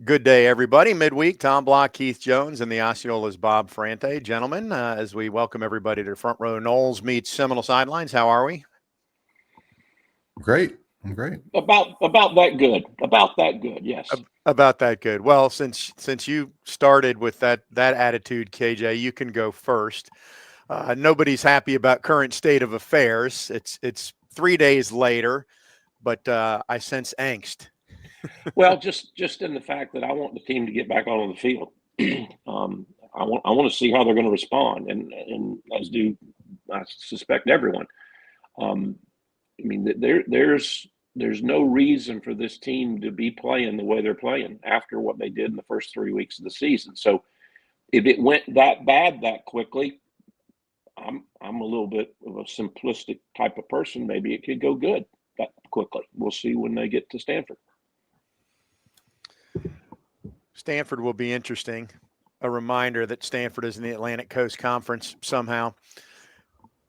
Good day, everybody. Midweek, Tom Block, Keith Jones, and the Osceola's Bob Frante. Gentlemen, as we welcome everybody to Front Row Noles meets Seminole Sidelines, how are we? Great. I'm great. About that good. About that good. Yes. About that good. Well, since you started with that attitude, KJ, you can go first. Nobody's happy about current state of affairs. It's 3 days later, but I sense angst. Well, just in the fact that I want the team to get back on the field. I want to see how they're going to respond, and as do I suspect everyone. I mean, there's no reason for this team to be playing the way they're playing after what they did in the first 3 weeks of the season. So if it went that bad that quickly, I'm a little bit of a simplistic type of person. Maybe it could go good that quickly. We'll see when they get to Stanford. Stanford will be interesting. A reminder that Stanford is in the Atlantic Coast Conference somehow.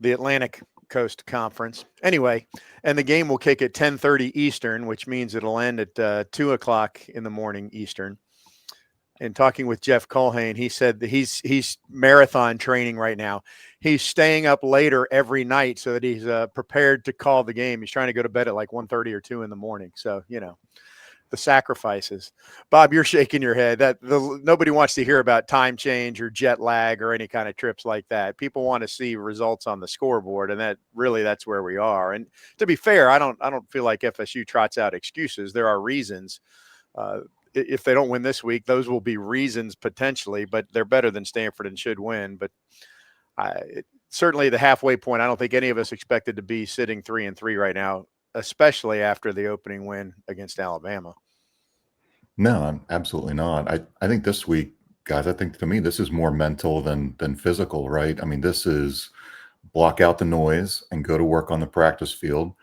The Atlantic Coast Conference. Anyway, and the game will kick at 10:30 Eastern, which means it'll end at 2 o'clock in the morning Eastern. And talking with Jeff Colhane, he said that he's marathon training right now. He's staying up later every night so that he's prepared to call the game. He's trying to go to bed at like 1:30 or 2 in the morning. So, the sacrifices. Bob, you're shaking your head. Nobody wants to hear about time change or jet lag or any kind of trips like that. People want to see results on the scoreboard, and that's where we are. And to be fair, I don't feel like FSU trots out excuses. There are reasons. If they don't win this week, those will be reasons potentially, but they're better than Stanford and should win. But certainly the halfway point, I don't think any of us expected to be sitting 3-3 right now, especially after the opening win against Alabama. No, absolutely not. I think this week, guys, I think to me, this is more mental than physical, right? I mean, this is block out the noise and go to work on the practice field.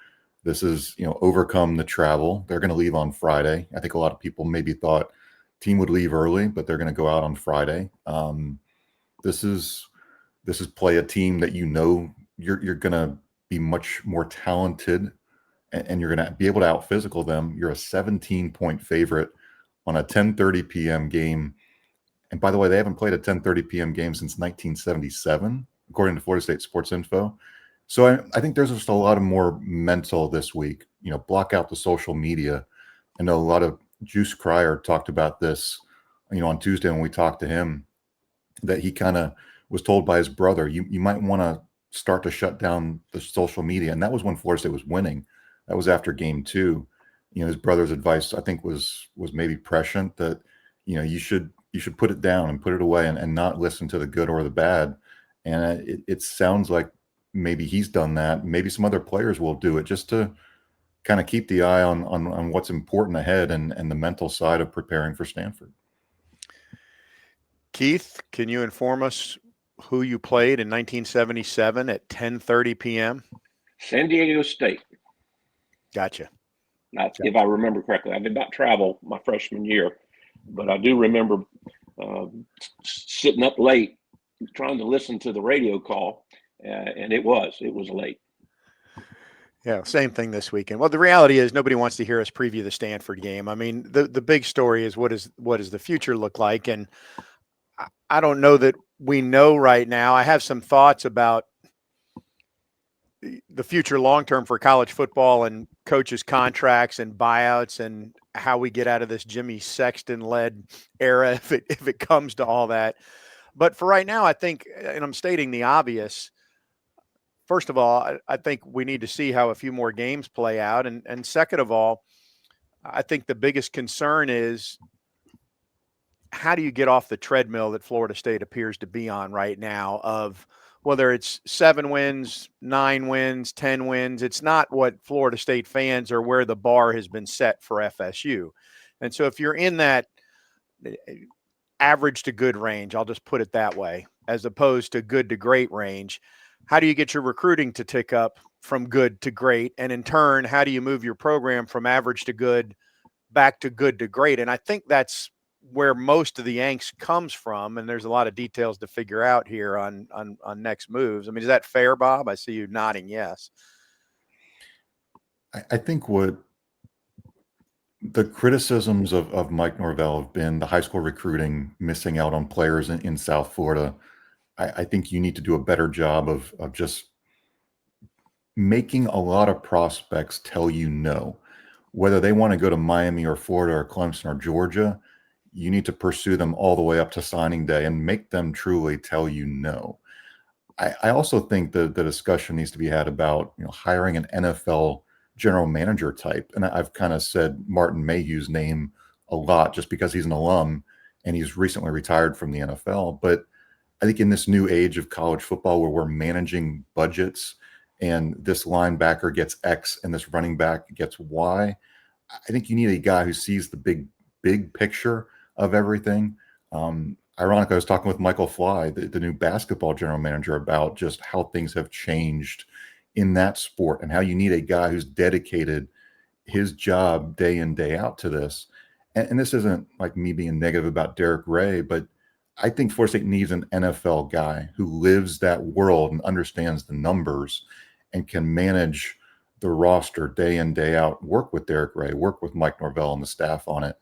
This is, overcome the travel. They're going to leave on Friday. I think a lot of people maybe thought team would leave early, but they're going to go out on Friday. This is play a team that you're going to be much more talented, and you're going to be able to out physical them. You're a 17-point favorite on a 10:30 p.m. game. And by the way, they haven't played a 10:30 p.m. game since 1977, according to Florida State Sports Info. So I think there's just a lot of more mental this week. Block out the social media. I know a lot of Juice Cryer talked about this, on Tuesday when we talked to him, that he kind of was told by his brother, you might want to start to shut down the social media. And that was when Florida State was winning. That was after game 2. His brother's advice, I think, was maybe prescient that, you should put it down and put it away and not listen to the good or the bad. And it sounds like maybe he's done that. Maybe some other players will do it just to kind of keep the eye on what's important ahead and the mental side of preparing for Stanford. Keith, can you inform us who you played in 1977 at 10:30 p.m.? San Diego State. Gotcha. If I remember correctly. I did not travel my freshman year, but I do remember sitting up late trying to listen to the radio call, and it was late. Yeah, same thing this weekend. Well, the reality is nobody wants to hear us preview the Stanford game. I mean, the big story is what does the future look like? And I don't know that we know right now. I have some thoughts about the future long-term for college football and coaches' contracts and buyouts and how we get out of this Jimmy Sexton-led era if it comes to all that. But for right now, I think, and I'm stating the obvious, first of all, I think we need to see how a few more games play out. And second of all, I think the biggest concern is how do you get off the treadmill that Florida State appears to be on right now of whether it's 7 wins, 9 wins, 10 wins. It's not what Florida State fans or where the bar has been set for FSU. And so if you're in that average to good range, I'll just put it that way, as opposed to good to great range, how do you get your recruiting to tick up from good to great? And in turn, how do you move your program from average to good back to good to great? And I think that's where most of the angst comes from. And there's a lot of details to figure out here on next moves. I mean, is that fair, Bob? I see you nodding yes. I think what The criticisms of Mike Norvell have been the high school recruiting, missing out on players in South Florida. I think you need to do a better job of just making a lot of prospects tell you no. Whether they want to go to Miami or Florida or Clemson or Georgia, you need to pursue them all the way up to signing day and make them truly tell you no. I also think the discussion needs to be had about hiring an NFL general manager type. And I've kind of said Martin Mayhew's name a lot just because he's an alum and he's recently retired from the NFL. But I think in this new age of college football where we're managing budgets and this linebacker gets X and this running back gets Y, I think you need a guy who sees the big picture of everything. Ironically, I was talking with Michael Fly, the new basketball general manager, about just how things have changed in that sport and how you need a guy who's dedicated his job day in, day out to this. And this isn't like me being negative about Derek Ray, but I think Florida State needs an NFL guy who lives that world and understands the numbers and can manage the roster day in, day out, work with Derek Ray, work with Mike Norvell and the staff on it.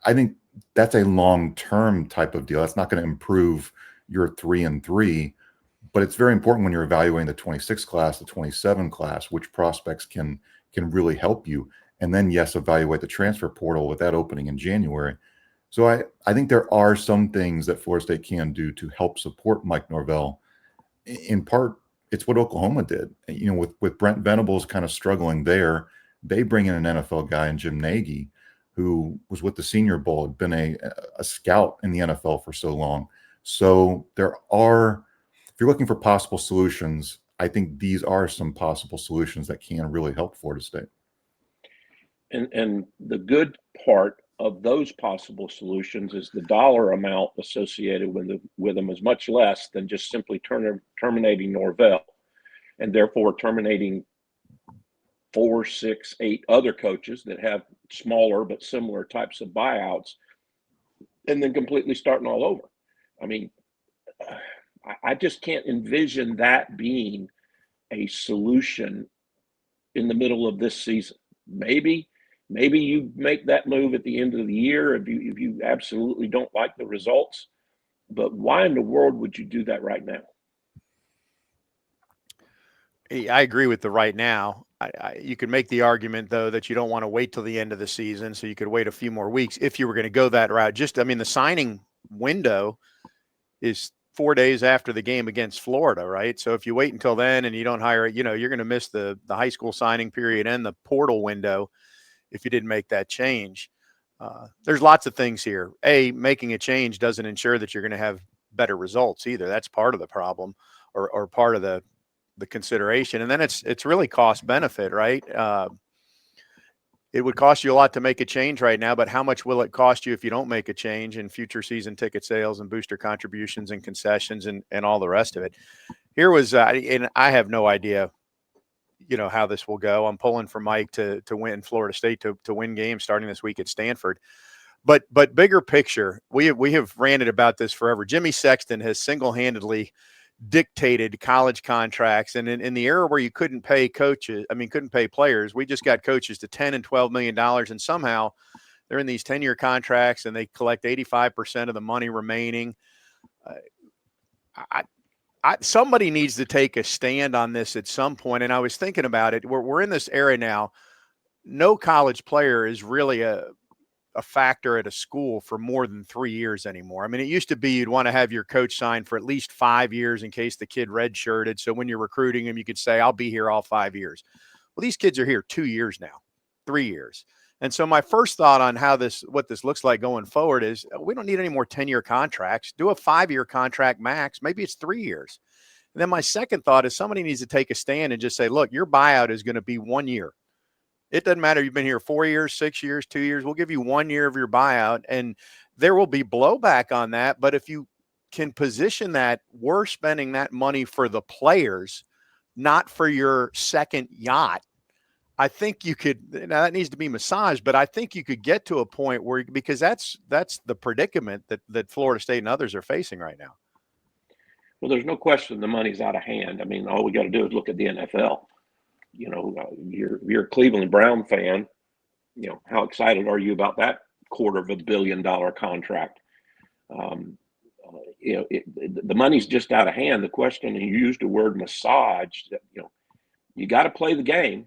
I think that's a long-term type of deal. That's not going to improve your 3-3, but it's very important when you're evaluating the 26 class, the 27 class, which prospects can really help you. And then, yes, evaluate the transfer portal with that opening in January. So I think there are some things that Florida State can do to help support Mike Norvell. In part, it's what Oklahoma did. With Brent Venables kind of struggling there, they bring in an NFL guy in Jim Nagy, who was with the Senior Bowl, had been a scout in the NFL for so long. So if you're looking for possible solutions, I think these are some possible solutions that can really help Florida State. And the good part of those possible solutions is the dollar amount associated with them is much less than just simply terminating Norvell and therefore terminating 4, 6, 8 other coaches that have smaller but similar types of buyouts, and then completely starting all over. I mean, I just can't envision that being a solution in the middle of this season. Maybe you make that move at the end of the year if you absolutely don't like the results. But why in the world would you do that right now? I agree with the right now. You could make the argument, though, that you don't want to wait till the end of the season, so you could wait a few more weeks if you were going to go that route. The signing window is 4 days after the game against Florida, right? So if you wait until then and you don't hire it, you're going to miss the high school signing period and the portal window if you didn't make that change. There's lots of things here. Making a change doesn't ensure that you're going to have better results either. That's part of the problem or part of the consideration. And then it's really cost benefit, right? It would cost you a lot to make a change right now, but how much will it cost you if you don't make a change in future season ticket sales and booster contributions and concessions and all the rest of it? Here was, and I have no idea, how this will go. I'm pulling for Mike to win Florida State to win games starting this week at Stanford. But bigger picture, we have ranted about this forever. Jimmy Sexton has single-handedly dictated college contracts, and in the era where you couldn't pay players, we just got coaches to $10 and $12 million, and somehow they're in these 10-year contracts and they collect 85% of the money remaining. Somebody needs to take a stand on this at some point, and I was thinking about it. We're in this era now. No college player is really a factor at a school for more than 3 years anymore. I mean, it used to be you'd want to have your coach sign for at least 5 years in case the kid redshirted. So when you're recruiting him, you could say, I'll be here all 5 years. Well, these kids are here 2 years now, 3 years. And so my first thought on what this looks like going forward is we don't need any more 10-year contracts. Do a 5-year contract max. Maybe it's 3 years. And then my second thought is somebody needs to take a stand and just say, look, your buyout is going to be 1 year. It doesn't matter. You've been here 4 years, 6 years, 2 years. We'll give you 1 year of your buyout. And there will be blowback on that. But if you can position that, we're spending that money for the players, not for your second yacht. I think you could, now that needs to be massaged, but I think you could get to a point where, because that's the predicament that Florida State and others are facing right now. Well, there's no question the money's out of hand. I mean, all we got to do is look at the NFL. You're a Cleveland Brown fan. how excited are you about that $250 million contract? The money's just out of hand. The question, and you used the word massage, that, you got to play the game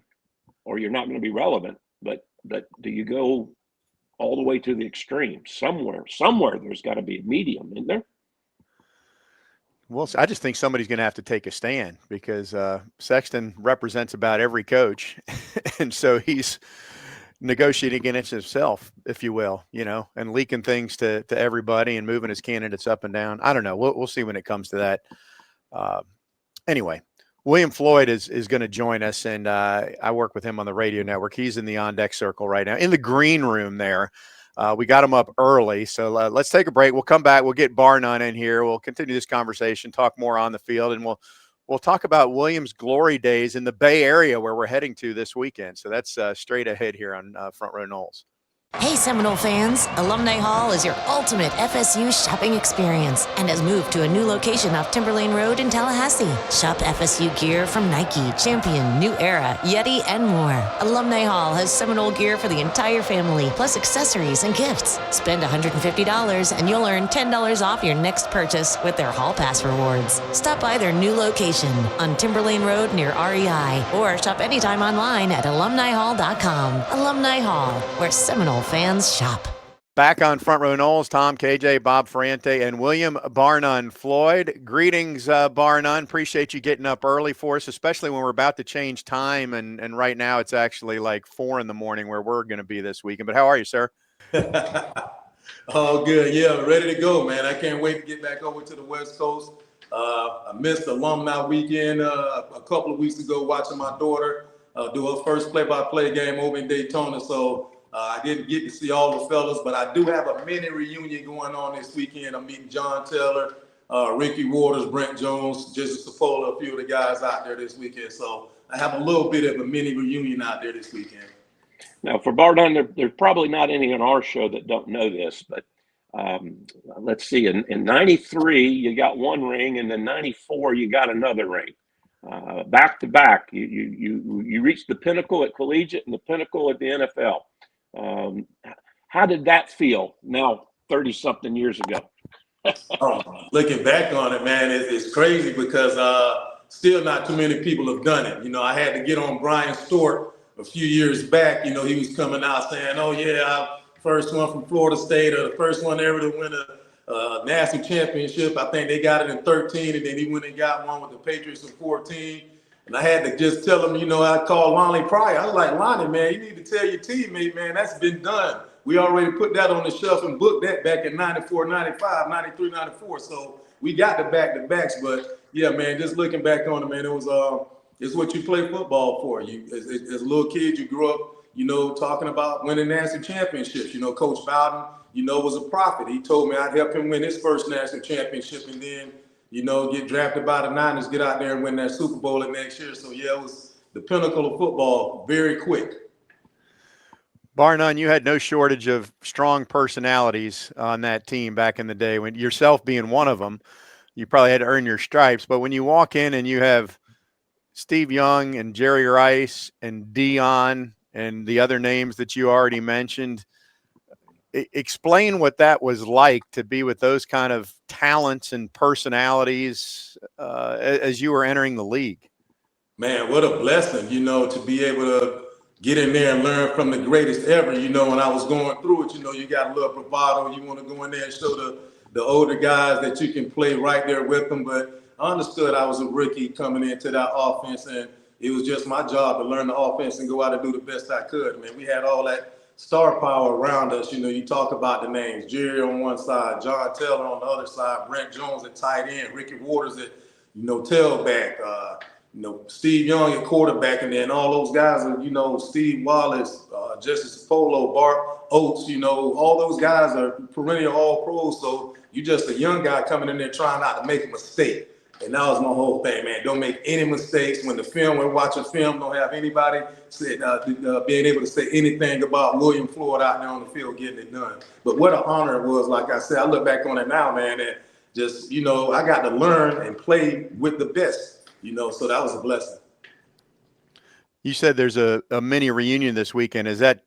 or you're not going to be relevant. But do you go all the way to the extreme? Somewhere there's got to be a medium in there. Well, I just think somebody's going to have to take a stand, because Sexton represents about every coach. And so he's negotiating against himself, if you will, and leaking things to everybody and moving his candidates up and down. I don't know. We'll see when it comes to that. Anyway, William Floyd is going to join us, and I work with him on the radio network. He's in the on deck circle right now, in the green room there. We got him up early, so let's take a break. We'll come back. We'll get Bar None in here. We'll continue this conversation, talk more on the field, and we'll talk about Williams' glory days in the Bay Area, where we're heading to this weekend. So that's straight ahead here on Front Row Noles. Hey, Seminole fans! Alumni Hall is your ultimate FSU shopping experience and has moved to a new location off Timberlane Road in Tallahassee. Shop FSU gear from Nike, Champion, New Era, Yeti, and more. Alumni Hall has Seminole gear for the entire family, plus accessories and gifts. Spend $150 and you'll earn $10 off your next purchase with their Hall Pass rewards. Stop by their new location on Timberlane Road near REI, or shop anytime online at alumnihall.com. Alumni Hall, where Seminole fans shop. Back on Front Row Noles, Tom, KJ, Bob Ferrante, and William Bar None Floyd. Greetings, Bar None. Appreciate you getting up early for us, especially when we're about to change time. And right now it's actually like 4 a.m. where we're going to be this weekend. But how are you, sir? Oh, good. Yeah, ready to go, man. I can't wait to get back over to the West Coast. I missed alumni weekend a couple of weeks ago, watching my daughter do her first play-by-play game over in Daytona. So I didn't get to see all the fellas, but I do have a mini reunion going on this weekend. I'm meeting John Taylor, Ricky Waters, Brent Jones, just Sapola, a few of the guys out there this weekend. So I have a little bit of a mini reunion out there this weekend. Now, for Bar None, there's probably not any on our show that don't know this, but let's see. In 93, you got one ring, and then 94, you got another ring. Back to back, you reached the pinnacle at collegiate and the pinnacle at the NFL. How did that feel now 30-something years ago? Looking back on it, man, it's crazy because still not too many people have done it. I had to get on Brian Stewart a few years back. He was coming out saying, oh, yeah, first one from Florida State, or the first one ever to win a national championship. I think they got it in 13, and then he went and got one with the Patriots in 14. And I had to just tell him, I called Lonnie Pryor. I was like, Lonnie, man, you need to tell your teammate, man, that's been done. We already put that on the shelf and booked that back in 94, 95, 93, 94. So we got the back-to-backs. But, yeah, man, just looking back on it, man, it was it's what you play football for. You as a little kid, you grew up, talking about winning national championships. Coach Bowden, was a prophet. He told me I'd help him win his first national championship, and then get drafted by the Niners, get out there and win that Super Bowl the next year. So, yeah, it was the pinnacle of football very quick. Bar none, you had no shortage of strong personalities on that team back in the day, when yourself being one of them. You probably had to earn your stripes. But when you walk in and you have Steve Young and Jerry Rice and Dion and the other names that you already mentioned, explain what that was like to be with those kind of talents and personalities as you were entering the league. Man, what a blessing, to be able to get in there and learn from the greatest ever. When I was going through it, you got a little bravado. You want to go in there and show the older guys that you can play right there with them. But I understood I was a rookie coming into that offense, and it was just my job to learn the offense and go out and do the best I could. Man, we had all that star power around us. You talk about the names: Jerry on one side, John Taylor on the other side, Brent Jones at tight end, Ricky Waters at tailback, Steve Young at quarterback, and then all those guys are Steve Wallace, Justice Polo, Bart Oates. All those guys are perennial all pros. So you're just a young guy coming in there trying not to make a mistake. And that was my whole thing, man. Don't make any mistakes. When we're watching film, don't have anybody being able to say anything about William Floyd out there on the field getting it done. But what an honor it was. Like I said, I look back on it now, man, and just, I got to learn and play with the best, so that was a blessing. You said there's a mini reunion this weekend. Is that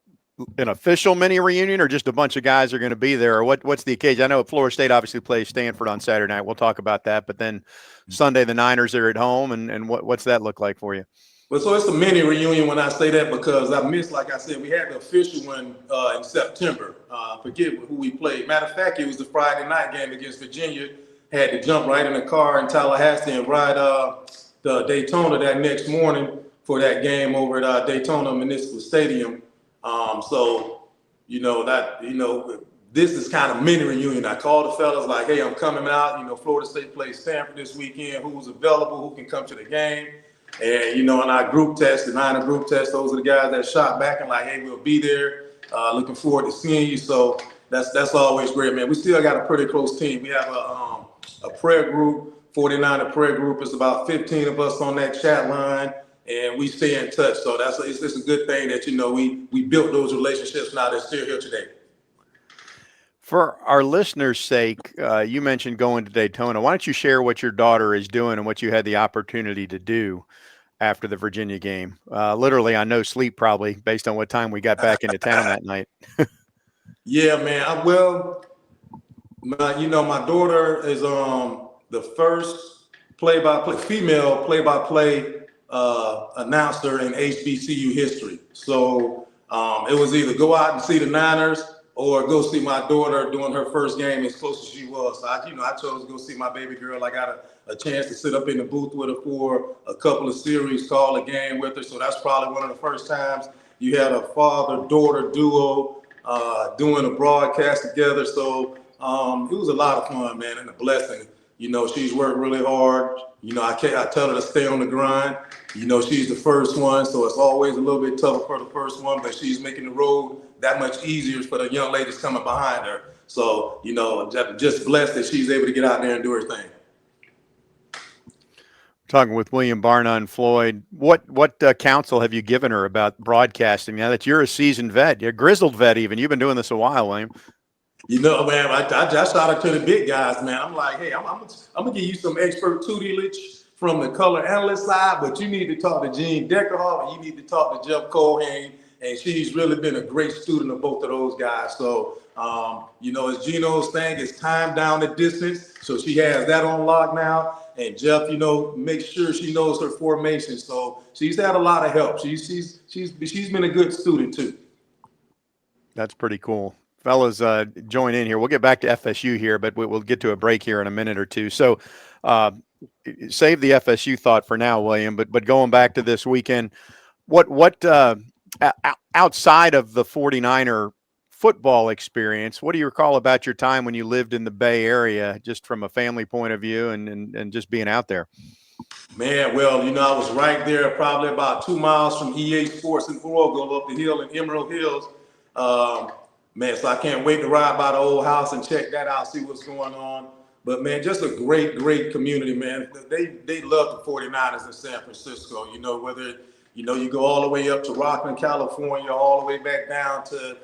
an official mini reunion, or just a bunch of guys are going to be there, or what's the occasion? I know Florida State obviously plays Stanford on Saturday night. We'll talk about that, but then Sunday the Niners are at home, and what's that look like for you? Well, so it's a mini reunion when I say that, because I missed, like I said, we had the official one in September. I forget who we played. Matter of fact, it was the Friday night game against Virginia. Had to jump right in the car in Tallahassee and ride the Daytona that next morning for that game over at Daytona Municipal Stadium. So, this is kind of mini reunion. I called the fellas like, hey, I'm coming out. Florida State plays Stanford this weekend. Who's available? Who can come to the game? And, in our group test, the Niner group test, those are the guys that shot back and like, hey, we'll be there. Looking forward to seeing you. So that's always great, man. We still got a pretty close team. We have a prayer group, 49er prayer group. It's about 15 of us on that chat line, and we stay in touch. So it's a good thing that, we built those relationships now they're still here today. For our listeners' sake, you mentioned going to Daytona. Why don't you share what your daughter is doing and what you had the opportunity to do after the Virginia game? Literally on no sleep, probably, based on what time we got back into town that night. Yeah, man. My daughter is the first female play-by-play announcer in HBCU history. So it was either go out and see the Niners or go see my daughter doing her first game as close as she was. So I chose to go see my baby girl. I got a chance to sit up in the booth with her for a couple of series, call a game with her. So that's probably one of the first times you had a father-daughter duo doing a broadcast together. So it was a lot of fun, man, and a blessing. She's worked really hard. I tell her to stay on the grind. She's the first one, so it's always a little bit tougher for the first one, but she's making the road that much easier for the young ladies coming behind her. So, just blessed that she's able to get out there and do her thing. Talking with William Barna and Floyd, what counsel have you given her about broadcasting now that you're a seasoned vet, you're a grizzled vet even? You've been doing this a while, William. Man, I just shout out to the big guys, man. I'm like, hey, I'm going to give you some expert tutelage from the color analyst side, but you need to talk to Gene Deckerhoff and you need to talk to Jeff Colhane, and she's really been a great student of both of those guys. So, as Gino's thing, it's time down the distance, so she has that on lock now. And Jeff, make sure she knows her formation. So she's had a lot of help. She's been a good student too. That's pretty cool. Fellas, join in here. We'll get back to FSU here, but we'll get to a break here in a minute or two. So save the FSU thought for now, William, but going back to this weekend, what outside of the 49er football experience, what do you recall about your time when you lived in the Bay Area, just from a family point of view and just being out there? Man, well, I was right there, probably about 2 miles from EA Sports in Oregon, up the hill in Emerald Hills. Man, so I can't wait to ride by the old house and check that out, see what's going on. But, man, just a great, great community, man. They love the 49ers in San Francisco, whether, you go all the way up to Rockland, California, all the way back down to,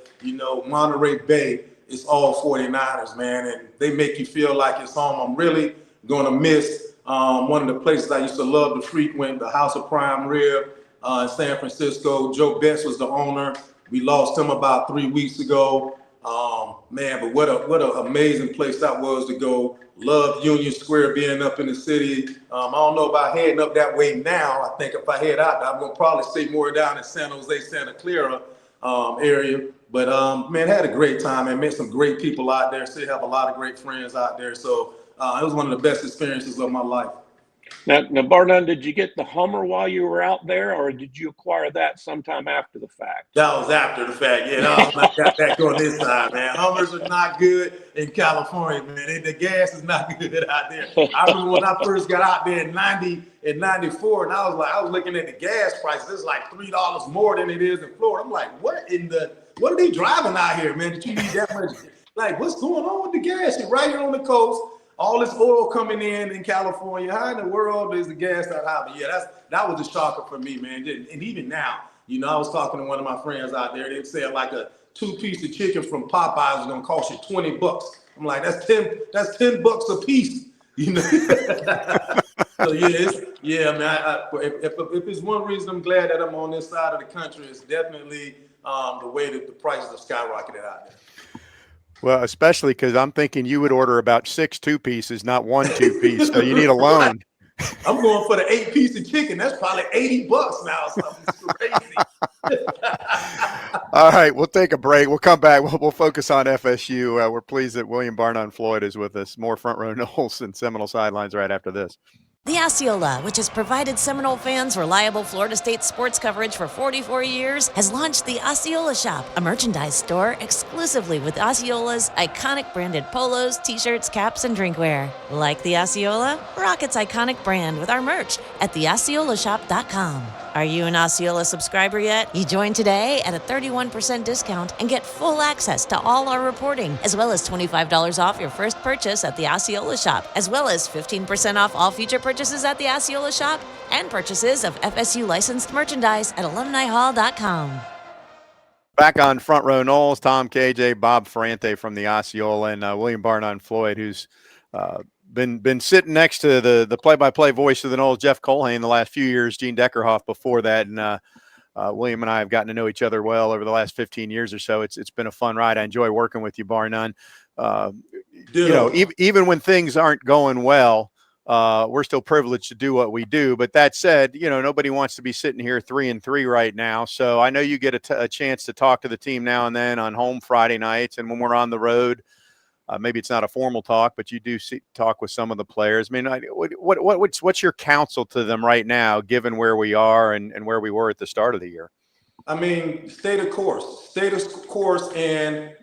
Monterey Bay. It's all 49ers, man, and they make you feel like it's home. I'm really going to miss one of the places I used to love to frequent, the House of Prime Rib in San Francisco. Joe Betts was the owner. We lost him about 3 weeks ago. Man, but what an amazing place that was to go. Loved Union Square being up in the city. I don't know about heading up that way now. I think if I head out there, I'm going to probably stay more down in San Jose, Santa Clara area. But, man, had a great time and met some great people out there. Still have a lot of great friends out there. So it was one of the best experiences of my life. Now, Barnum, did you get the Hummer while you were out there, or did you acquire that sometime after the fact? That was after the fact. Yeah, I got back on this side, man. Hummers are not good in California, man. The gas is not good out there. I remember when I first got out there in 94, and I was looking at the gas prices. It's like $3 more than it is in Florida. I'm like, what are they driving out here, man, that you need that much? Like, what's going on with the gas? You're right here on the coast. All this oil coming in California. How in the world is the gas that high? But yeah, that was a shocker for me, man. And even now, I was talking to one of my friends out there. They said like a 2-piece of chicken from Popeyes is gonna cost you $20. I'm like, that's $10 a piece. So man. If it's one reason I'm glad that I'm on this side of the country, it's definitely the way that the prices are skyrocketed out there. Well, especially because I'm thinking you would order about 6 2-pieces, not 1 2-piece. So you need a loan. I'm going for the 8-piece of chicken. That's probably $80 now. Something crazy. All right, we'll take a break. We'll come back. We'll focus on FSU. We're pleased that William Barnon Floyd is with us. More Front Row Noles and Seminole Sidelines right after this. The Osceola, which has provided Seminole fans reliable Florida State sports coverage for 44 years, has launched the Osceola Shop, a merchandise store exclusively with Osceola's iconic branded polos, t-shirts, caps, and drinkware. Like the Osceola? Rock its iconic brand with our merch at theosceolashop.com. Are you an Osceola subscriber yet? You join today at a 31% discount and get full access to all our reporting, as well as $25 off your first purchase at the Osceola Shop, as well as 15% off all future purchases at the Osceola Shop and purchases of FSU licensed merchandise at alumnihall.com. Back on Front Row Noles, Tom KJ, Bob Ferrante from the Osceola, and William Barnon Floyd, who's been sitting next to the play-by-play voice of the Noles, Jeff Colhane, the last few years, Gene Deckerhoff before that, and William and I have gotten to know each other well over the last 15 years or so. It's been a fun ride. I enjoy working with you, bar none. You know, even when things aren't going well, we're still privileged to do what we do. But that said, you know, nobody wants to be sitting here 3-3 right now. So I know you get a chance to talk to the team now and then on home Friday nights, and when we're on the road. Maybe it's not a formal talk, but you do talk with some of the players. I mean, what's your counsel to them right now, given where we are and where we were at the start of the year? I mean, stay the course, and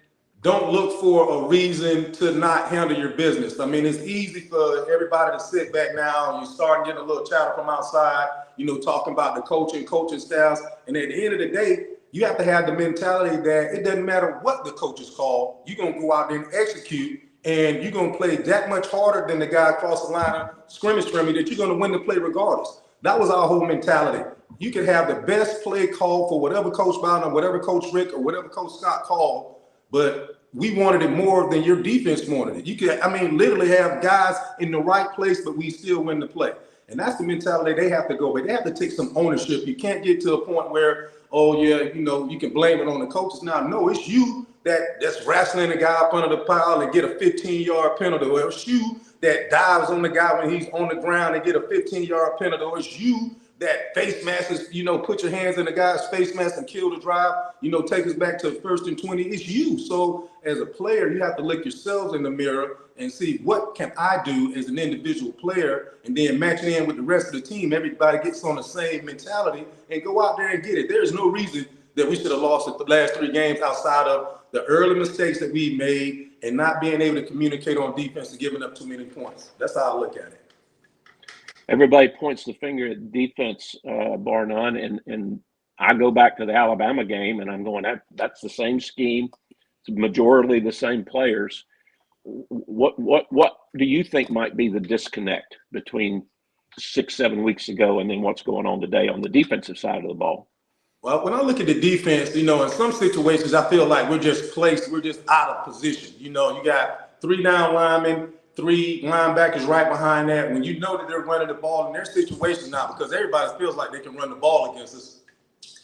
don't look for a reason to not handle your business. I mean, it's easy for everybody to sit back now. You start getting a little chatter from outside, you know, talking about the coaching staffs. And at the end of the day, you have to have the mentality that it doesn't matter what the coaches call. You're going to go out there and execute, and you're going to play that much harder than the guy across the line of scrimmage from you that you're going to win the play regardless. That was our whole mentality. You could have the best play call for whatever Coach Bowden or whatever Coach Rick or whatever Coach Scott called, but we wanted it more than your defense wanted it. You could, I mean, literally have guys in the right place, but we still win the play. And that's the mentality they have to go with. They have to take some ownership. You can't get to a point where, oh, yeah, you know, you can blame it on the coaches. Now, no, it's you that's wrestling the guy up under the pile and get a 15-yard penalty. Or it's you that dives on the guy when he's on the ground and get a 15-yard penalty. Or it's you that face masks, you know, put your hands in the guy's face mask and kill the drive, you know, take us back to 1st and 20. It's you. So as a player, you have to look yourselves in the mirror and see what can I do as an individual player, and then matching in with the rest of the team. Everybody gets on the same mentality and go out there and get it. There's no reason that we should have lost the last 3 games outside of the early mistakes that we made and not being able to communicate on defense and giving up too many points. That's how I look at it. Everybody points the finger at defense, bar none, and I go back to the Alabama game, and I'm going, that's the same scheme. It's majority the same players. What do you think might be the disconnect between 6-7 weeks ago and then what's going on today on the defensive side of the ball? Well, when I look at the defense, you know, in some situations, I feel like we're just out of position. You know, you got 3 down linemen, 3 linebackers right behind that. When you know that they're running the ball in their situations now, because everybody feels like they can run the ball against us,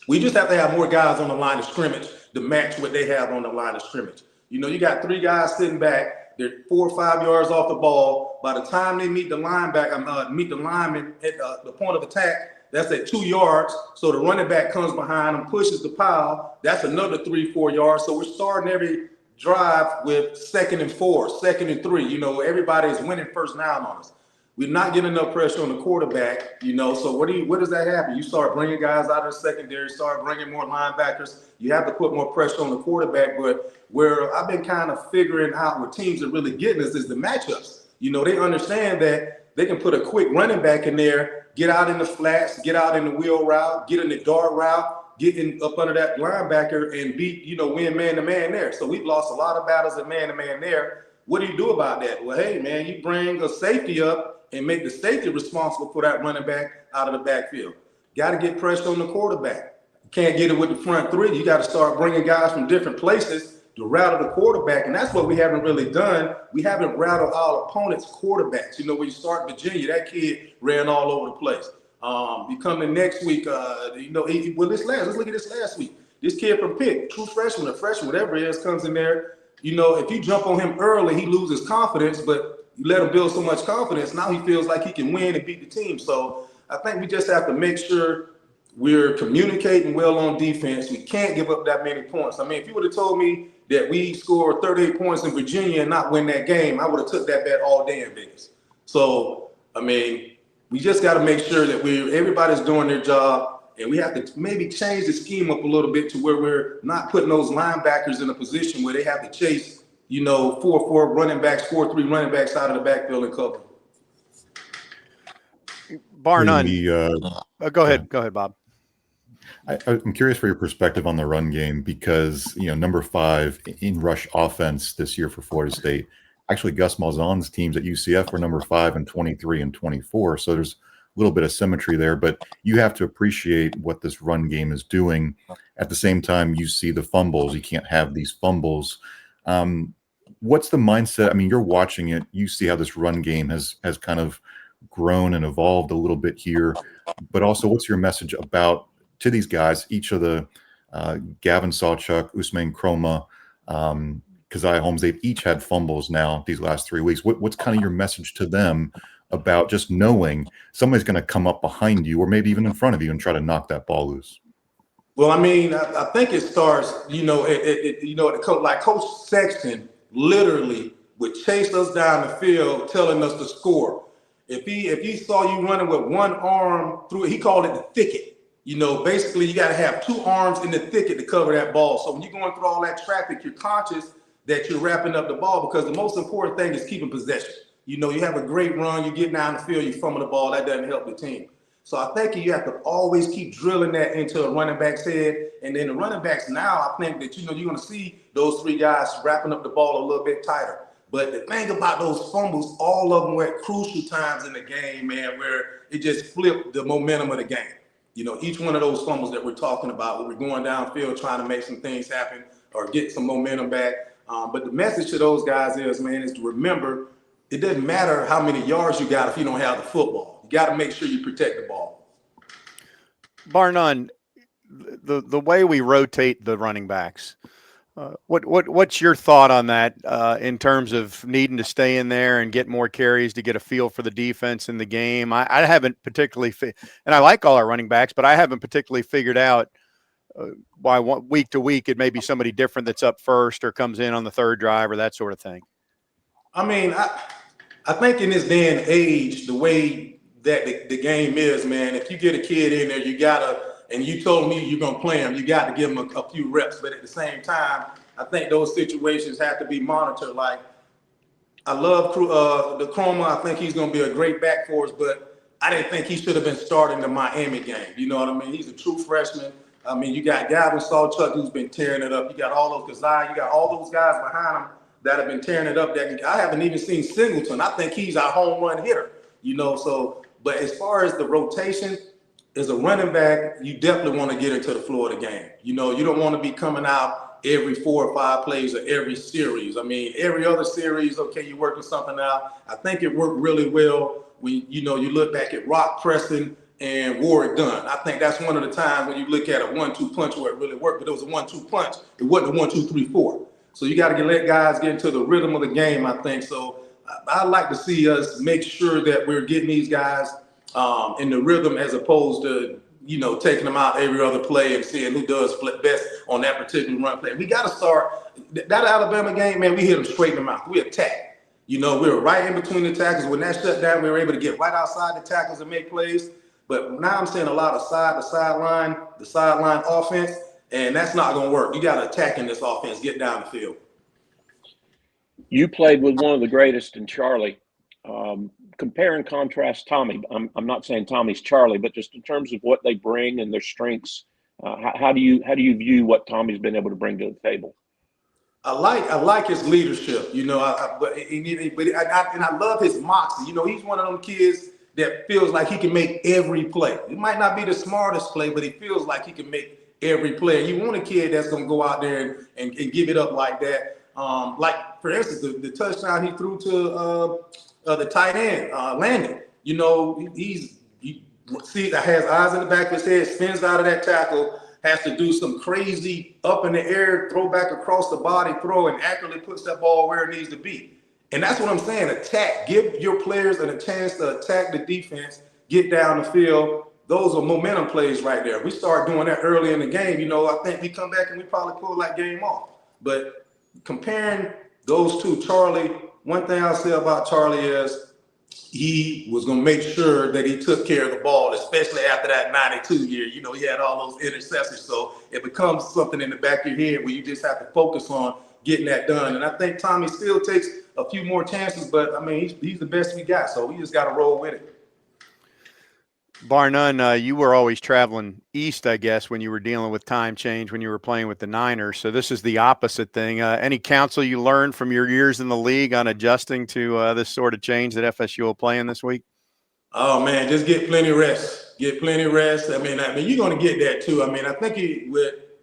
we just have to have more guys on the line of scrimmage to match what they have on the line of scrimmage. You know, you got 3 guys sitting back, they're 4 or 5 yards off the ball. By the time they meet the lineman at the point of attack, that's at 2 yards. So the running back comes behind them, pushes the pile. That's another 3-4 yards. So we're starting every drive with 2nd and 4, 2nd and 3. You know, everybody is winning first down on us. We're not getting enough pressure on the quarterback, you know. So what does that happen? You start bringing guys out of the secondary, start bringing more linebackers. You have to put more pressure on the quarterback. But where I've been kind of figuring out what teams are really getting us is the matchups. You know, they understand that they can put a quick running back in there, get out in the flats, get out in the wheel route, get in the dart route, get in up under that linebacker and beat, you know, win man-to-man there. So we've lost a lot of battles at man-to-man there. What do you do about that? Well, hey, man, you bring a safety up and make the safety responsible for that running back out of the backfield. Got to get pressure on the quarterback. You can't get it with the front 3. You got to start bringing guys from different places to rattle the quarterback, and that's what we haven't really done. We haven't rattled our opponents' quarterbacks. You know, when you start Virginia, that kid ran all over the place. You come in next week, let's look at this last week. This kid from Pitt, true freshman, a freshman, whatever it is, comes in there. You know, if you jump on him early, he loses confidence, but you let him build so much confidence. Now he feels like he can win and beat the team. So I think we just have to make sure we're communicating well on defense. We can't give up that many points. I mean, if you would have told me that we scored 38 points in Virginia and not win that game, I would have took that bet all day in Vegas. So, I mean, we just got to make sure that everybody's doing their job, and we have to maybe change the scheme up a little bit to where we're not putting those linebackers in a position where they have to chase, 4-4 running backs, 4-3 running backs out of the backfield and cover. Bar none. Go ahead, Bob. I'm curious for your perspective on the run game because, number 5 in rush offense this year for Florida State. Actually, Gus Malzahn's teams at UCF were number 5 and 23 and 24. So there's a little bit of symmetry there, but you have to appreciate what this run game is doing. At the same time, you see the fumbles. You can't have these fumbles. What's the mindset? I mean, you're watching it. You see how this run game has kind of grown and evolved a little bit here. But also, what's your message to these guys, each of the Gavin Sawchuk, Usman Kroma, Keziah Holmes, they've each had fumbles now these last 3 weeks. What's kind of your message to them about just knowing somebody's going to come up behind you or maybe even in front of you and try to knock that ball loose? Well, I mean, I think it starts, like Coach Sexton literally would chase us down the field telling us to score. If he saw you running with one arm through it, he called it the thicket. Basically you got to have 2 arms in the thicket to cover that ball. So when you're going through all that traffic, you're conscious that you're wrapping up the ball because the most important thing is keeping possession. You have a great run, you get down the field, you fumble the ball, that doesn't help the team. So I think you have to always keep drilling that into a running back's head. And then the running backs now, I think that, you're going to see those 3 guys wrapping up the ball a little bit tighter. But the thing about those fumbles, all of them were at crucial times in the game, man, where it just flipped the momentum of the game. Each one of those fumbles that we're talking about, where we're going downfield trying to make some things happen or get some momentum back. But the message to those guys is to remember, it doesn't matter how many yards you got if you don't have the football. You got to make sure you protect the ball. Bar none, the way we rotate the running backs, what's your thought on that in terms of needing to stay in there and get more carries to get a feel for the defense in the game? I haven't particularly and I like all our running backs, but I haven't particularly figured out why week to week it may be somebody different that's up first or comes in on the 3rd drive or that sort of thing. I mean, I think in this day and age, the way that the game is, man, if you get a kid in there, you gotta, and you told me you're gonna play him, you got to give him a few reps. But at the same time, I think those situations have to be monitored. Like, I love the Kroma. I think he's gonna be a great back for us, but I didn't think he should have been starting the Miami game. You know what I mean? He's a true freshman. I mean, you got Gavin Sawchuk who's been tearing it up. You got all those Keziah, you got all those guys behind him that have been tearing it up. That I haven't even seen Singleton. I think he's our home run hitter. So, but as far as the rotation, as a running back, you definitely want to get into the Florida game. You don't want to be coming out every 4 or 5 plays or every series. I mean, every other series, okay, you're working something out. I think it worked really well when, you look back at Rock Preston and Warwick Dunn. I think that's one of the times when you look at a 1-2 punch where it really worked, but it was a 1-2 punch. It wasn't a 1-2-3-4. So you got to let guys get into the rhythm of the game, I think. So I like to see us make sure that we're getting these guys in the rhythm as opposed to, taking them out every other play and seeing who does best on that particular run play. We got to start that Alabama game, man. We hit them straight in the mouth. We attack. We were right in between the tackles. When that shut down, we were able to get right outside the tackles and make plays. But now I'm seeing a lot of sideline offense, and that's not going to work. You got to attack in this offense, get down the field. You played with one of the greatest in Charlie. Compare and contrast Tommy. I'm not saying Tommy's Charlie, but just in terms of what they bring and their strengths, how do you view what Tommy's been able to bring to the table? I like his leadership, and I love his moxie. He's one of them kids that feels like he can make every play. It might not be the smartest play, but he feels like he can make every play. You want a kid that's going to go out there and give it up like that. Like, for instance, the touchdown he threw to the tight end, Landon. He has eyes in the back of his head, spins out of that tackle, has to do some crazy up in the air, throw back across the body throw, and accurately puts that ball where it needs to be. And that's what I'm saying. Attack. Give your players a chance to attack the defense, get down the field. Those are momentum plays right there. If we start doing that early in the game, I think we come back and we probably pull that game off. But comparing those two, Charlie, one thing I'll say about Charlie is he was going to make sure that he took care of the ball, especially after that 92 year. He had all those interceptions. So it becomes something in the back of your head where you just have to focus on getting that done. And I think Tommy still takes a few more chances, but I mean, he's the best we got. So we just got to roll with it. Bar none, you were always traveling east, I guess, when you were dealing with time change when you were playing with the Niners. So this is the opposite thing. Any counsel you learned from your years in the league on adjusting to this sort of change that FSU will play in this week? Oh, man, just get plenty of rest. Get plenty of rest. I mean, you're going to get that too. I mean, I think what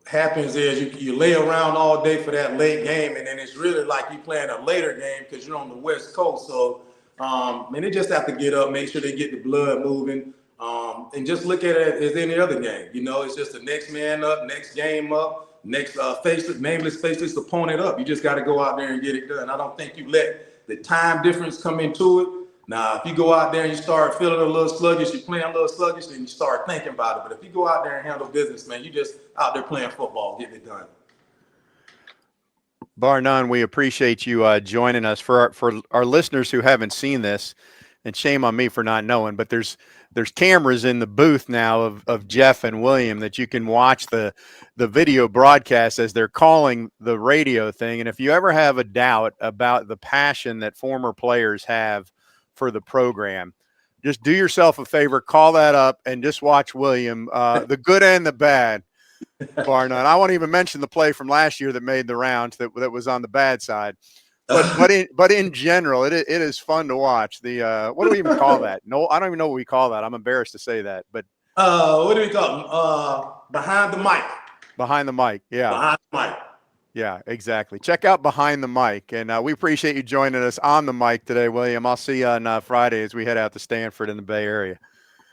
happens is you lay around all day for that late game, and then it's really like you playing a later game because you're on the West Coast. So, they just have to get up, make sure they get the blood moving, and just look at it as any other game. It's just the next man up, next game up, next nameless, faceless opponent up. You just got to go out there and get it done. I don't think you let the time difference come into it. Now, if you go out there and you start feeling a little sluggish, you're playing a little sluggish, then you start thinking about it. But if you go out there and handle business, man, you just out there playing football, getting it done. Bar none, we appreciate you joining us. For our listeners who haven't seen this, and shame on me for not knowing, but there's cameras in the booth now of Jeff and William that you can watch the video broadcast as they're calling the radio thing. And if you ever have a doubt about the passion that former players have for the program, just do yourself a favor, call that up and just watch William, the good and the bad. Bar none. I won't even mention the play from last year that made the rounds that was on the bad side. But in general, it is fun to watch. The what do we even call that? No, I don't even know what we call that. I'm embarrassed to say that. But what do we call them? Behind the mic. Behind the mic, yeah. Behind the mic. Yeah, exactly. Check out Behind the Mic, and we appreciate you joining us on the mic today, William. I'll see you on Friday as we head out to Stanford in the Bay Area.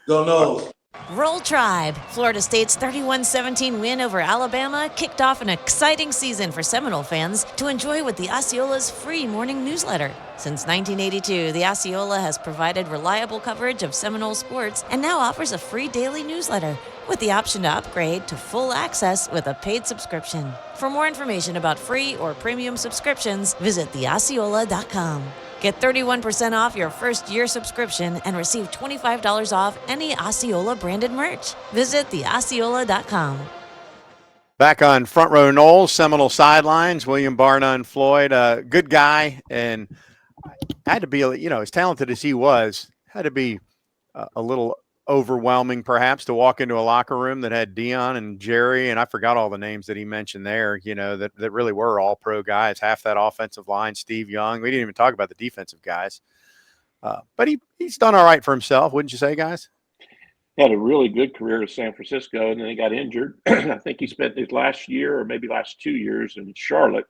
Go Noles. Roll Tribe. Florida State's 31-17 win over Alabama kicked off an exciting season for Seminole fans to enjoy with the Osceola's free morning newsletter. Since 1982, the Osceola has provided reliable coverage of Seminole sports and now offers a free daily newsletter with the option to upgrade to full access with a paid subscription. For more information about free or premium subscriptions, visit theosceola.com. Get 31% off your first year subscription and receive $25 off any Osceola branded merch. Visit theosceola.com. Back on Front Row Noles, Seminole Sidelines, William Bar none Floyd, good guy, and had to be, as talented as he was, had to be a little overwhelming perhaps to walk into a locker room that had Dion and Jerry, and I forgot all the names that he mentioned there, that really were all pro guys, half that offensive line, Steve Young. We didn't even talk about the defensive guys. But he's done all right for himself, wouldn't you say, guys? Had a really good career in San Francisco, and then he got injured. I think he spent his last year or maybe last 2 years in Charlotte.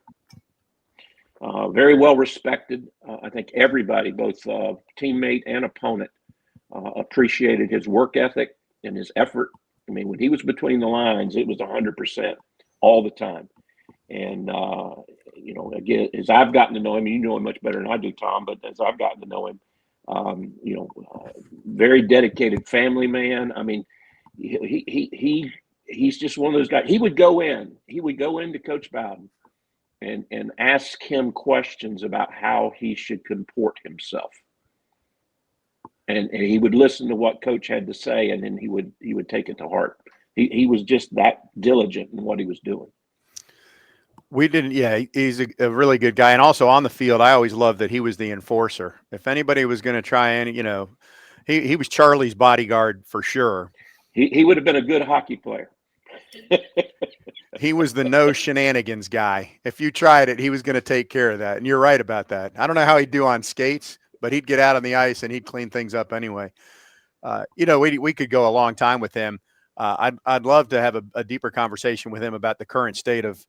Very well respected. I think everybody, both teammate and opponent, appreciated his work ethic and his effort. I mean, when he was between the lines, it was 100% all the time. And, again, as I've gotten to know him, you know him much better than I do, Tom, but as I've gotten to know him, very dedicated family man. I mean, he's just one of those guys. He would go into Coach Bowden and ask him questions about how he should comport himself. And he would listen to what Coach had to say, and then he would take it to heart. He was just that diligent in what he was doing. He's a really good guy. And also on the field, I always loved that he was the enforcer. If anybody was going to try he was Charlie's bodyguard for sure. He would have been a good hockey player. He was the no shenanigans guy. If you tried it, he was going to take care of that. And you're right about that. I don't know how he'd do on skates, but he'd get out on the ice and he'd clean things up anyway. We could go a long time with him. I'd love to have a deeper conversation with him about the current state of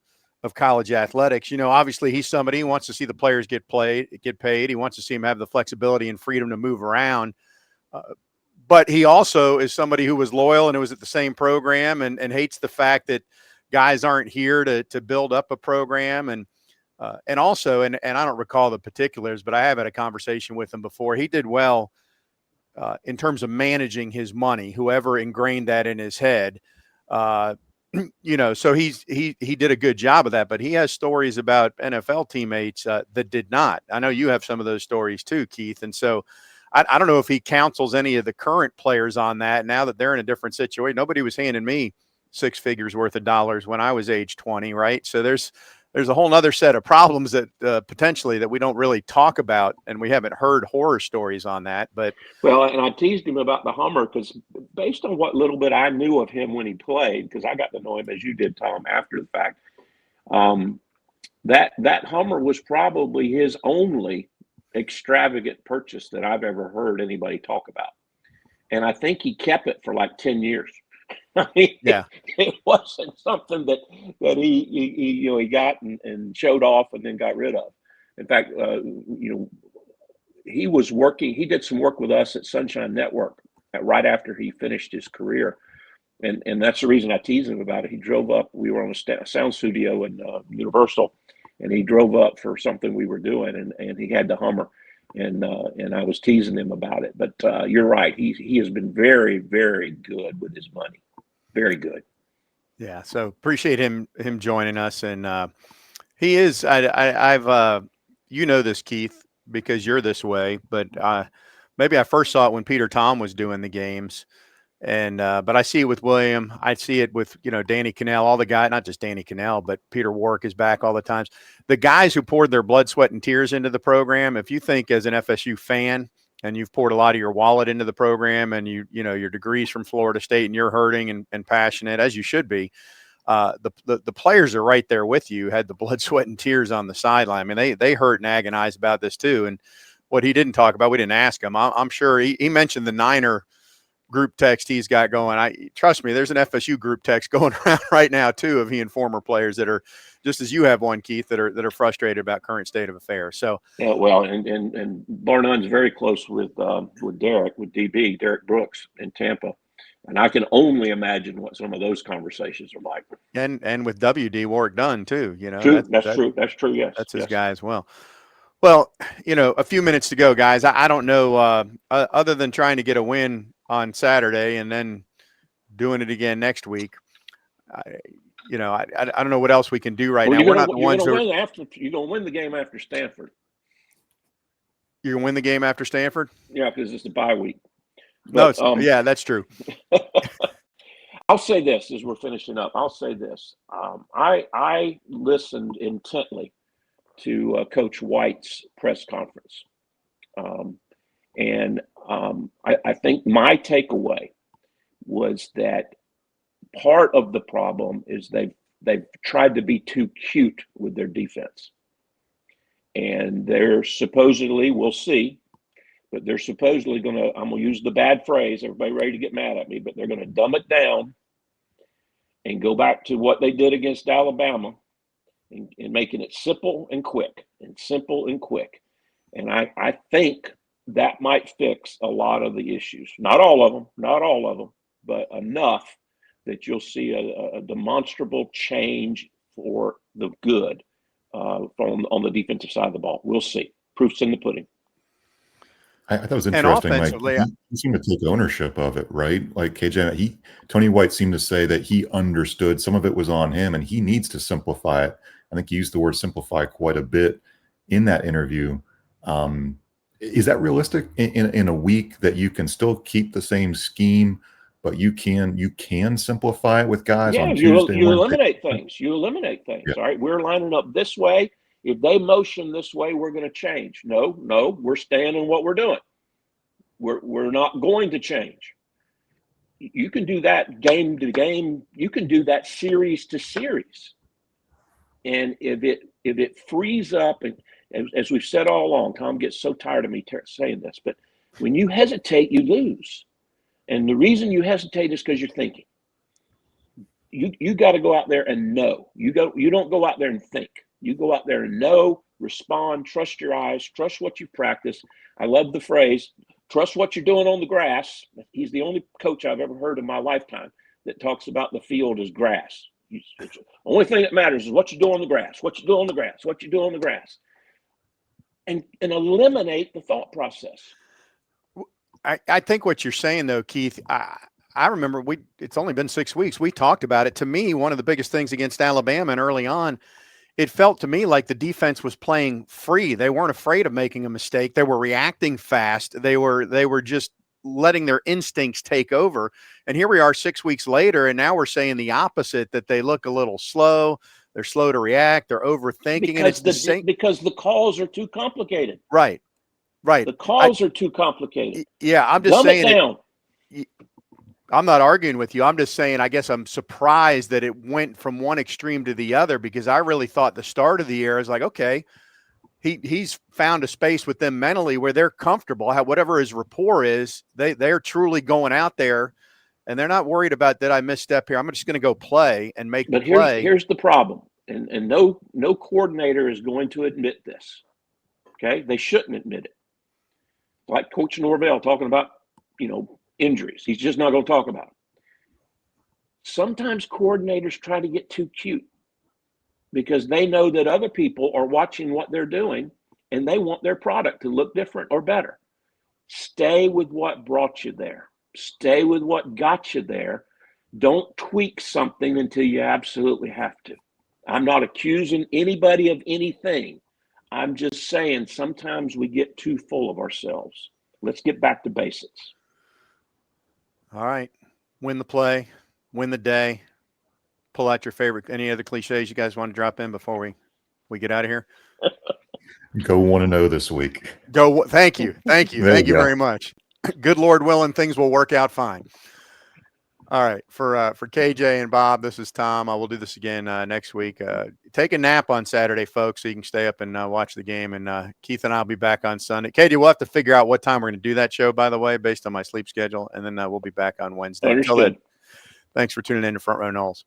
college athletics. Obviously he's somebody who wants to see the players get paid. He wants to see them have the flexibility and freedom to move around. but he also is somebody who was loyal and who was at the same program and hates the fact that guys aren't here to build up a program. And also, and I don't recall the particulars, but I have had a conversation with him before. He did well in terms of managing his money, whoever ingrained that in his head. So he did a good job of that, but he has stories about NFL teammates that did not. I know you have some of those stories too, Keith. And so I don't know if he counsels any of the current players on that now that they're in a different situation. Nobody was handing me 6 figures worth of dollars when I was age 20, right? So there's a whole nother set of problems that potentially that we don't really talk about, and we haven't heard horror stories on that. But well, and I teased him about the Hummer because based on what little bit I knew of him when he played, because I got to know him as you did, Tom, after the fact, that Hummer was probably his only extravagant purchase that I've ever heard anybody talk about. And I think he kept it for like 10 years. I mean, yeah, it wasn't something that he got and showed off and then got rid of. In fact, he did some work with us at Sunshine Network right after he finished his career. And that's the reason I teased him about it. He drove up, we were on a sound studio in Universal, and he drove up for something we were doing, and he had the Hummer. And I was teasing him about it. But you're right. He has been very, very good with his money. Very good. Yeah. So appreciate him joining us. And he is, I've this, Keith, because you're this way, but maybe I first saw it when Peter Tom was doing the games. And but I see it with William. I see it with Danny Cannell, all the guys, not just Danny Cannell, but Peter Warwick is back all the times. The guys who poured their blood, sweat, and tears into the program. If you think as an FSU fan and you've poured a lot of your wallet into the program, and your degrees from Florida State, and you're hurting and passionate as you should be, the players are right there with you. Had the blood, sweat, and tears on the sideline. I mean, they hurt and agonize about this too. And what he didn't talk about, we didn't ask him. I'm sure he mentioned the Niner group text he's got going. Trust me, there's an FSU group text going around right now too of he and former players that are just as you have one, Keith, that are frustrated about current state of affairs. So yeah, well, and Barnun's very close with Derek Brooks in Tampa, and I can only imagine what some of those conversations are like. And with WD Warwick Dunn too, True, that's true. That's true. Yes, that's his guy as well. Well, a few minutes to go, guys. I don't know other than trying to get a win on Saturday and then doing it again next week. I don't know what else we can do right now. We're not the ones who you're going to win the game after Stanford. You're going to win the game after Stanford? Yeah, because it's the bye week. But, yeah, that's true. I'll say this as we're finishing up. I listened intently to Coach White's press conference. I think my takeaway was that part of the problem is they've tried to be too cute with their defense. And they're supposedly, we'll see, but they're supposedly I'm going to use the bad phrase, everybody ready to get mad at me, but they're going to dumb it down and go back to what they did against Alabama and making it simple and quick. And I think that might fix a lot of the issues. Not all of them, but enough that you'll see a demonstrable change for the good on the defensive side of the ball. We'll see. Proof's in the pudding. I thought it was interesting. Like he seemed to take ownership of it, right? Like KJ, Tony White seemed to say that he understood some of it was on him, and he needs to simplify it. I think he used the word simplify quite a bit in that interview. Is that realistic in a week that you can still keep the same scheme, but you can simplify it with guys on Tuesday? You eliminate things. Yeah. All right, we're lining up this way. If they motion this way, we're going to change. No, we're staying in what we're doing. We're not going to change. You can do that game to game. You can do that series to series. And if it frees up, and as we've said all along, Tom gets so tired of me saying this, but when you hesitate, you lose. And the reason you hesitate is because you're thinking. You got to go out there and know. You don't go out there and think. You go out there and know, respond, trust your eyes, trust what you practice. I love the phrase, Trust what you're doing on the grass. He's the only coach I've ever heard in my lifetime that talks about the field as grass. The only thing that matters is what you do on the grass, what you do on the grass, what you do on the grass, and eliminate the thought process. I think what you're saying, though, Keith, I remember it's only been 6 weeks. We talked about it. To me, one of the biggest things against Alabama and early on, it felt to me like the defense was playing free. They weren't afraid of making a mistake. They were reacting fast. They were just letting their instincts take over. And here we are 6 weeks later, and now we're saying the opposite, that they look a little slow. They're slow to react. They're overthinking. Because and it's the same. Because the calls are too complicated. Right. The calls are too complicated. Yeah, I'm just saying Dumb it down. I'm not arguing with you. I'm just saying I guess I'm surprised that it went from one extreme to the other, because I really thought the start of the year is like, okay, he's found a space with them mentally where they're comfortable. Whatever his rapport is, they're truly going out there, and they're not worried about, did I misstep here? I'm just going to go play and make the play. Here's the problem, and no coordinator is going to admit this. Okay, they shouldn't admit it. Like Coach Norvell talking about, injuries. He's just not going to talk about it. Sometimes coordinators try to get too cute because they know that other people are watching what they're doing and they want their product to look different or better. Stay with what brought you there. Stay with what got you there. Don't tweak something until you absolutely have to. I'm not accusing anybody of anything. I'm just saying sometimes we get too full of ourselves. Let's get back to basics. All right. Win the play, win the day, pull out your favorite. Any other cliches you guys want to drop in before we get out of here? Go 1-0 this week. Go. Thank you. Thank you. Thank you very much. Good Lord willing, things will work out fine. All right. For KJ and Bob, this is Tom. I will do this again next week. Take a nap on Saturday, folks, so you can stay up and watch the game. And Keith and I will be back on Sunday. KJ, we'll have to figure out what time we're going to do that show, by the way, based on my sleep schedule. And then we'll be back on Wednesday. Until then, thanks for tuning in to Front Row Noles.